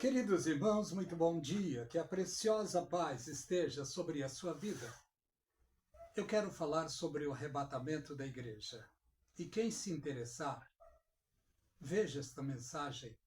Queridos irmãos, muito bom dia. Que a preciosa paz esteja sobre a sua vida. Eu quero falar sobre o arrebatamento da igreja. E quem se interessar, veja esta mensagem.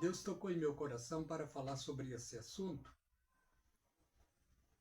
Deus tocou em meu coração para falar sobre esse assunto.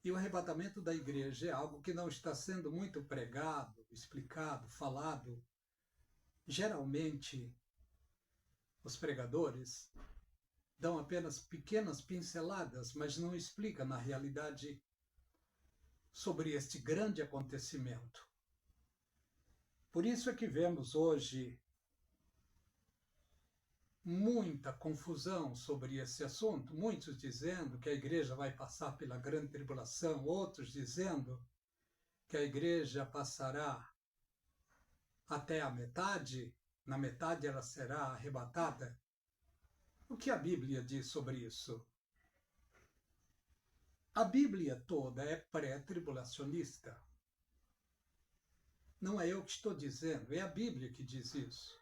E o arrebatamento da igreja é algo que não está sendo muito pregado, explicado, falado. Geralmente, os pregadores dão apenas pequenas pinceladas, mas não explicam na realidade sobre este grande acontecimento. Por isso é que vemos hoje muita confusão sobre esse assunto, muitos dizendo que a igreja vai passar pela grande tribulação, outros dizendo que a igreja passará até a metade, na metade ela será arrebatada. O que a Bíblia diz sobre isso? A Bíblia toda é pré-tribulacionista. Não é eu que estou dizendo, é a Bíblia que diz isso.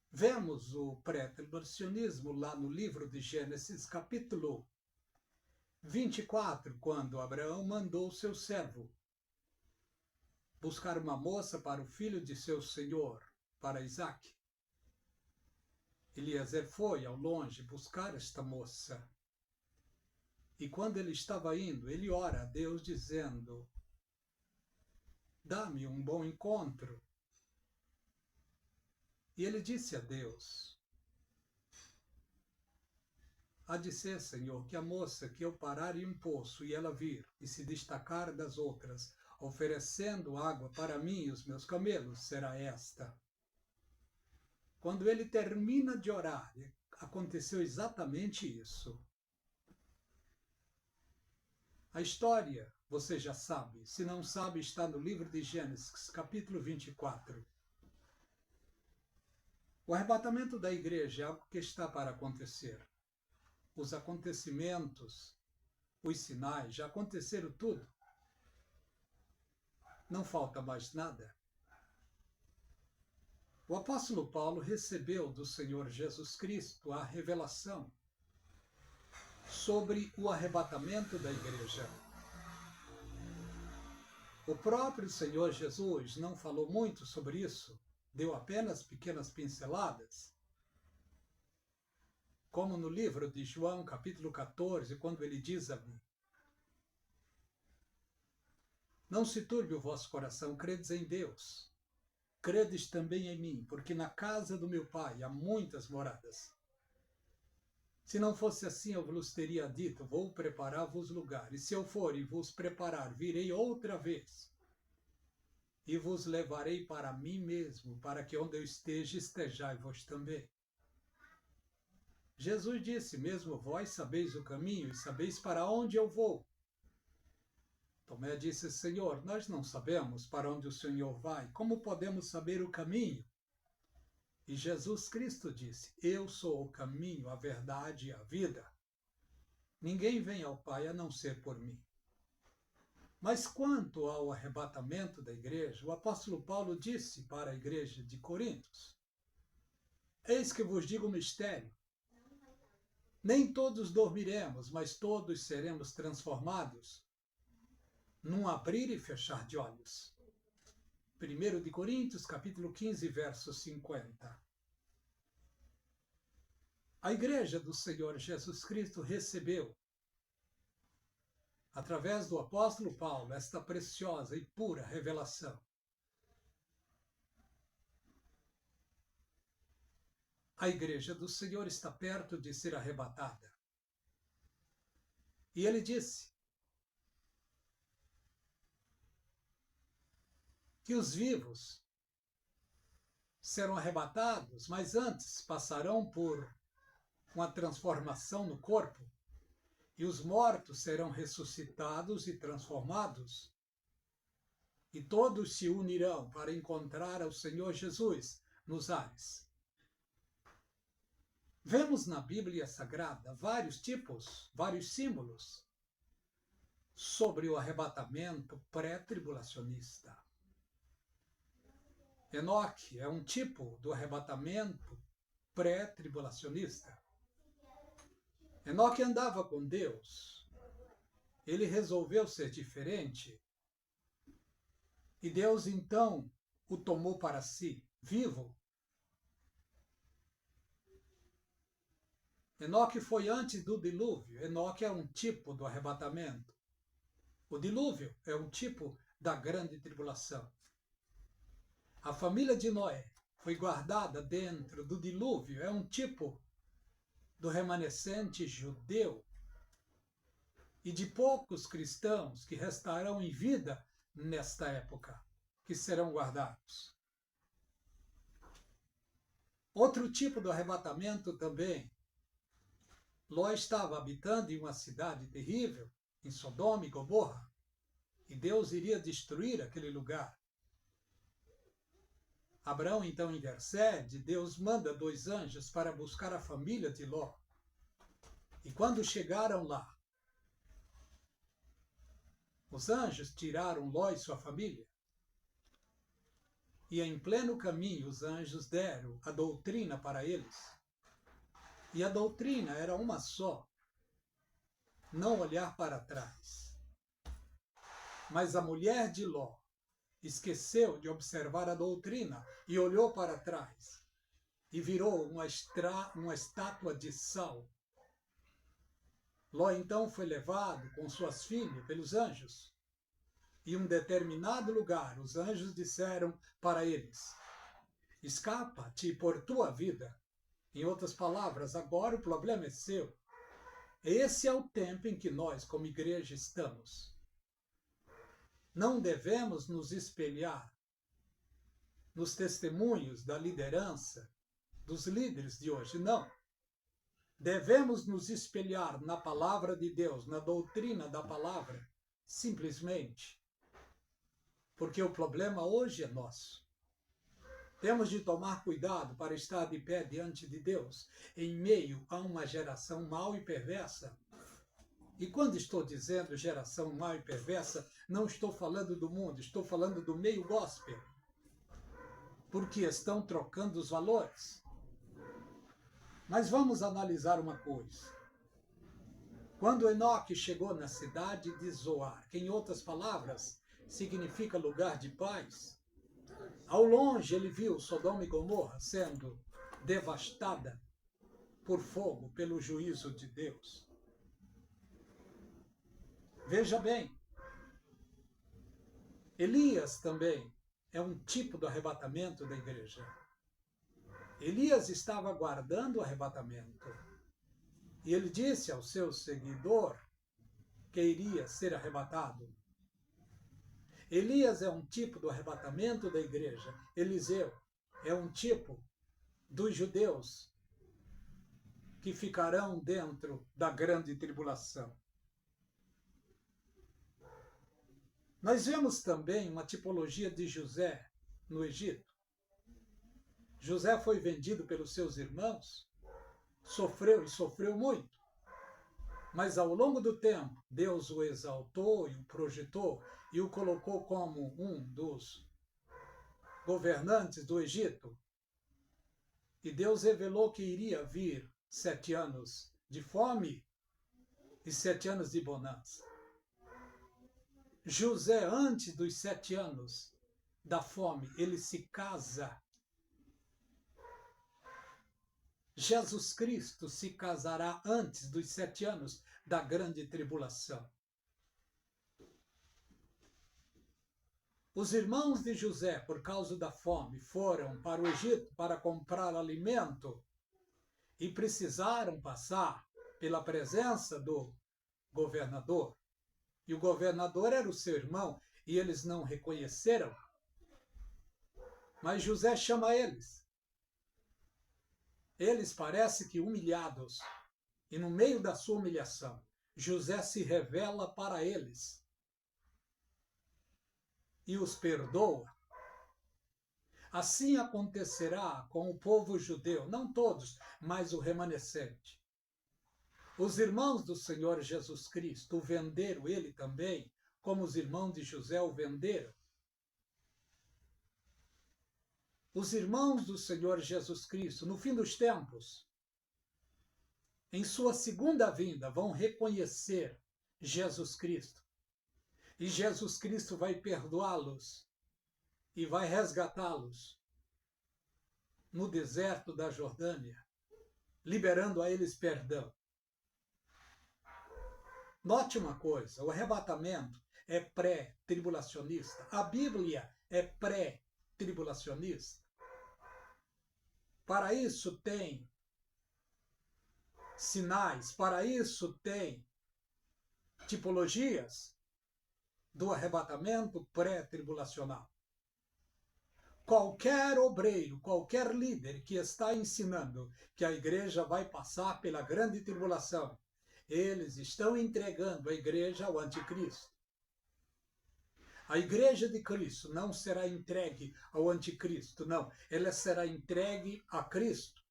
Vemos o pré-tribulacionismo lá no livro de Gênesis, capítulo 24, quando Abraão mandou seu servo buscar uma moça para o filho de seu senhor, para Isaque. Eliezer foi ao longe buscar esta moça. E quando ele estava indo, ele ora a Deus dizendo: dá-me um bom encontro. E ele disse a Deus: há de ser, Senhor, que a moça que eu parar em um poço e ela vir e se destacar das outras, oferecendo água para mim e os meus camelos, será esta. Quando ele termina de orar, aconteceu exatamente isso. A história, você já sabe. Se não sabe, está no livro de Gênesis, capítulo 24. O arrebatamento da igreja é algo que está para acontecer. Os acontecimentos, os sinais, já aconteceram tudo. Não falta mais nada. O apóstolo Paulo recebeu do Senhor Jesus Cristo a revelação sobre o arrebatamento da igreja. O próprio Senhor Jesus não falou muito sobre isso, deu apenas pequenas pinceladas. Como no livro de João, capítulo 14, quando ele diz a mim: não se turbe o vosso coração, credes em Deus. Credes também em mim, porque na casa do meu Pai há muitas moradas. Se não fosse assim, eu vos teria dito: vou preparar-vos lugar. E se eu for e vos preparar, virei outra vez. E vos levarei para mim mesmo, para que onde eu esteja, estejai vós também. Jesus disse: mesmo vós sabeis o caminho e sabeis para onde eu vou. Tomé disse: Senhor, nós não sabemos para onde o Senhor vai. Como podemos saber o caminho? E Jesus Cristo disse: eu sou o caminho, a verdade e a vida. Ninguém vem ao Pai a não ser por mim. Mas quanto ao arrebatamento da igreja, o apóstolo Paulo disse para a igreja de Coríntios: eis que vos digo um mistério. Nem todos dormiremos, mas todos seremos transformados num abrir e fechar de olhos. 1 de Coríntios, capítulo 15, verso 50. A igreja do Senhor Jesus Cristo recebeu, através do apóstolo Paulo, esta preciosa e pura revelação. A igreja do Senhor está perto de ser arrebatada. E ele disse que os vivos serão arrebatados, mas antes passarão por uma transformação no corpo, e os mortos serão ressuscitados e transformados, e todos se unirão para encontrar ao Senhor Jesus nos ares. Vemos na Bíblia Sagrada vários tipos, vários símbolos sobre o arrebatamento pré-tribulacionista. Enoque é um tipo do arrebatamento pré-tribulacionista. Enoque andava com Deus. Ele resolveu ser diferente. E Deus, então, o tomou para si, vivo. Enoque foi antes do dilúvio. Enoque é um tipo do arrebatamento. O dilúvio é um tipo da grande tribulação. A família de Noé foi guardada dentro do dilúvio. É um tipo do remanescente judeu e de poucos cristãos que restarão em vida nesta época, que serão guardados. Outro tipo do arrebatamento também. Ló estava habitando em uma cidade terrível, em Sodoma e Gomorra, e Deus iria destruir aquele lugar. Abraão então intercede, Deus manda 2 anjos para buscar a família de Ló. E quando chegaram lá, os anjos tiraram Ló e sua família. E em pleno caminho os anjos deram a doutrina para eles. E a doutrina era uma só: não olhar para trás. Mas a mulher de Ló esqueceu de observar a doutrina e olhou para trás e virou uma estátua de sal. Ló então foi levado com suas filhas pelos anjos. Em um determinado lugar, os anjos disseram para eles: escapa-te por tua vida. Em outras palavras, agora o problema é seu. Esse é o tempo em que nós, como igreja, estamos. Não devemos nos espelhar nos testemunhos da liderança, dos líderes de hoje, não. Devemos nos espelhar na palavra de Deus, na doutrina da palavra, simplesmente. Porque o problema hoje é nosso. Temos de tomar cuidado para estar de pé diante de Deus, em meio a uma geração mau e perversa. E quando estou dizendo geração mau e perversa, não estou falando do mundo, estou falando do meio gospel. Porque estão trocando os valores. Mas vamos analisar uma coisa. Quando Enoque chegou na cidade de Zoar, que em outras palavras significa lugar de paz, ao longe ele viu Sodoma e Gomorra sendo devastada por fogo, pelo juízo de Deus. Veja bem, Elias também é um tipo do arrebatamento da igreja. Elias estava aguardando o arrebatamento. E ele disse ao seu seguidor que iria ser arrebatado. Elias é um tipo do arrebatamento da igreja. Eliseu é um tipo dos judeus que ficarão dentro da grande tribulação. Nós vemos também uma tipologia de José no Egito. José foi vendido pelos seus irmãos, sofreu e sofreu muito. Mas ao longo do tempo, Deus o exaltou e o projetou e o colocou como um dos governantes do Egito. E Deus revelou que iria vir 7 anos de fome e 7 anos de bonança. José, antes dos 7 anos da fome, ele se casa. Jesus Cristo se casará antes dos 7 anos da grande tribulação. Os irmãos de José, por causa da fome, foram para o Egito para comprar alimento e precisaram passar pela presença do governador. E o governador era o seu irmão e eles não reconheceram. Mas José chama eles. Eles parecem que humilhados. E no meio da sua humilhação, José se revela para eles e os perdoa. Assim acontecerá com o povo judeu, não todos, mas o remanescente. Os irmãos do Senhor Jesus Cristo o venderam, ele também, como os irmãos de José o venderam. os irmãos do Senhor Jesus Cristo, no fim dos tempos, em sua segunda vinda, vão reconhecer Jesus Cristo. E Jesus Cristo vai perdoá-los e vai resgatá-los no deserto da Jordânia, liberando a eles perdão. Note uma coisa, o arrebatamento é pré-tribulacionista. A Bíblia é pré-tribulacionista. Para isso tem sinais, para isso tem tipologias do arrebatamento pré-tribulacional. Qualquer obreiro, qualquer líder que está ensinando que a igreja vai passar pela grande tribulação, eles estão entregando a igreja ao anticristo. A igreja de Cristo não será entregue ao anticristo, não. Ela será entregue a Cristo.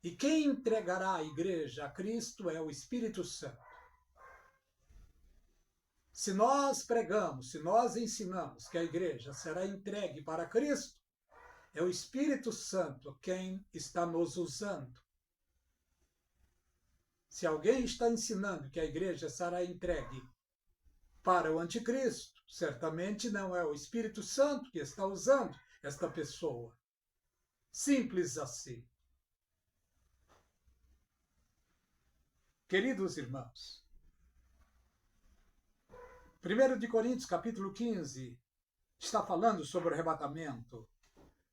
E quem entregará a igreja a Cristo é o Espírito Santo. Se nós pregamos, se nós ensinamos que a igreja será entregue para Cristo, é o Espírito Santo quem está nos usando. Se alguém está ensinando que a igreja será entregue para o anticristo, certamente não é o Espírito Santo que está usando esta pessoa. Simples assim. Queridos irmãos, 1 de Coríntios, capítulo 15, está falando sobre o arrebatamento.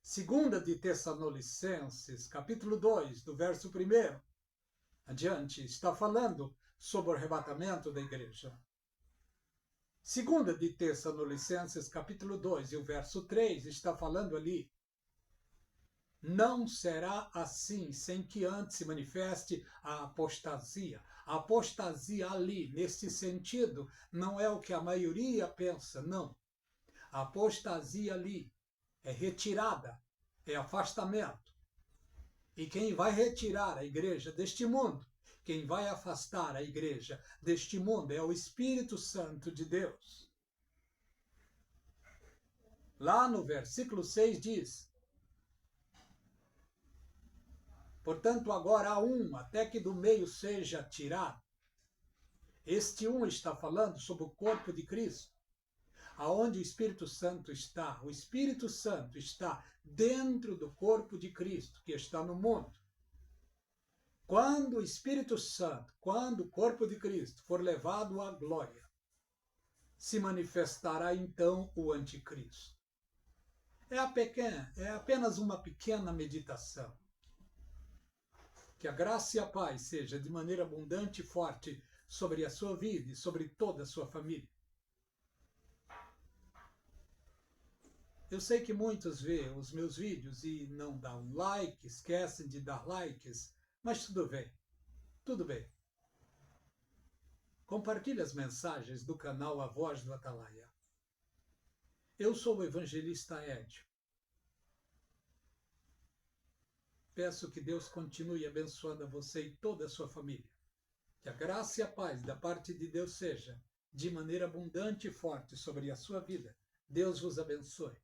2 de Tessalonicenses, capítulo 2, do verso 1 adiante, está falando sobre o arrebatamento da igreja. 2 de Tessalonicenses, capítulo 2, e o verso 3, está falando ali: não será assim sem que antes se manifeste a apostasia. A apostasia ali, nesse sentido, não é o que a maioria pensa, não. A apostasia ali é retirada, é afastamento. E quem vai retirar a igreja deste mundo, quem vai afastar a igreja deste mundo é o Espírito Santo de Deus. Lá no versículo 6 diz: portanto, agora há um, até que do meio seja tirado. Este um está falando sobre o corpo de Cristo, aonde o Espírito Santo está. O Espírito Santo está dentro do corpo de Cristo, que está no mundo. Quando o Espírito Santo, quando o corpo de Cristo for levado à glória, se manifestará então o anticristo. É apenas uma pequena meditação. Que a graça e a paz seja de maneira abundante e forte sobre a sua vida e sobre toda a sua família. Eu sei que muitos veem os meus vídeos e não dão like, esquecem de dar likes, mas tudo bem, tudo bem. Compartilhe as mensagens do canal A Voz do Atalaia. Eu sou o evangelista Edio. Peço que Deus continue abençoando a você e toda a sua família. Que a graça e a paz da parte de Deus seja de maneira abundante e forte sobre a sua vida. Deus vos abençoe.